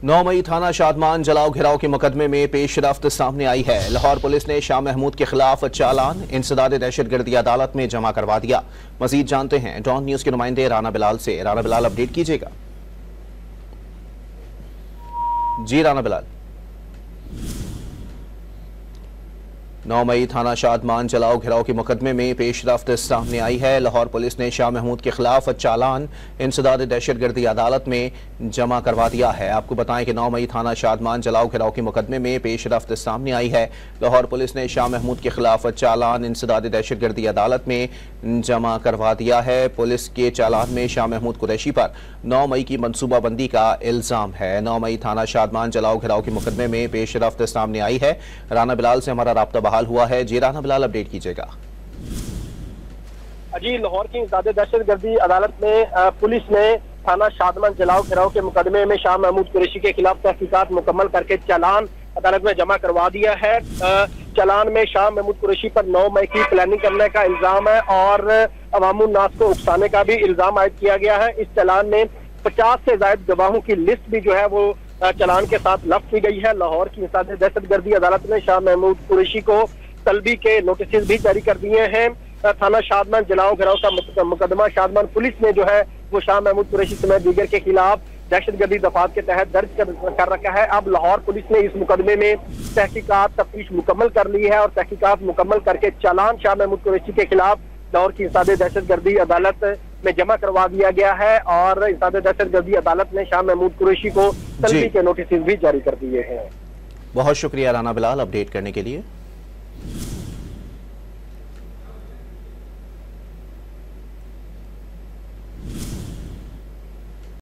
9 मई थाना शादमान जलाओ घिराव के मुकदमे में पेशरफ्त सामने आई है। लाहौर पुलिस ने शाह महमूद के खिलाफ चालान इंसदाद दहशतगर्दी अदालत में जमा करवा दिया। मजीद जानते हैं डॉन न्यूज के नुमाइंदे राना बिलाल से। राना बिलाल, अपडेट कीजिएगा। जी राना बिलाल। 9 मई थाना शादमान जलाओ घिराव के मुकदमे में पेशरफ्त सामने आई है। लाहौर पुलिस ने शाह महमूद के खिलाफ चालान इंसदाद दहशतगर्दी अदालत में जमा करवा दिया है। आपको बताएं कि 9 मई थाना शादमान जलाओ घिराव के मुकदमे में पेशरफ्त सामने आई है। लाहौर पुलिस ने शाह महमूद के खिलाफ चालान इंसदाद दहशतगर्दी अदालत में जमा करवा दिया है। पुलिस के चालान में शाह महमूद कुरैशी पर 9 मई की मनसूबाबंदी का इल्जाम है। 9 मई थाना शादमान जलाओ घिराव के मुकदमे में पेशरफ्त सामने आई है। राना बिलाल से हमारा राब्ता बहाल हुआ है। जी राना बिलाल, अपडेट कीजिएगा। जी, लाहौर की इंसदाद दहशतगर्दी अदालत में पुलिस ने थाना शादमान जलाओ घिराव के मुकदमे में शाह महमूद कुरैशी के खिलाफ तहकीकात मुकम्मल करके चालान अदालत में जमा करवा दिया है। चालान में शाह महमूद कुरैशी पर 9 मई की प्लानिंग करने का इल्जाम है और अवामुन नास को उकसाने का भी इल्जाम आयद किया गया है। इस चालान में 50 से ज्यादा गवाहों की लिस्ट भी जो है वो चालान के साथ लफ्ट की गई है। लाहौर की इंसदाद दहशतगर्दी अदालत ने शाह महमूद कुरैशी को तलबी के नोटिस भी जारी कर दिए हैं। थाना शादमान जलाओ घिराव का मुकदमा शादमान पुलिस ने जो है वो शाह महमूद कुरैशी समेत दीगर के खिलाफ दहशतगर्दी दफात के तहत दर्ज कर रखा है। अब लाहौर पुलिस ने इस मुकदमे में तहकीकात तफ्तीश मुकम्मल कर ली है और तहकीकात मुकम्मल करके चालान शाह महमूद कुरैशी के खिलाफ लाहौर की इंसदाद दहशतगर्दी अदालत में जमा करवा दिया गया है और इंसदाद दहशतगर्दी अदालत ने शाह महमूद कुरैशी को तलबी के नोटिस भी जारी कर दिए हैं। बहुत शुक्रिया राना बिलाल अपडेट करने के लिए।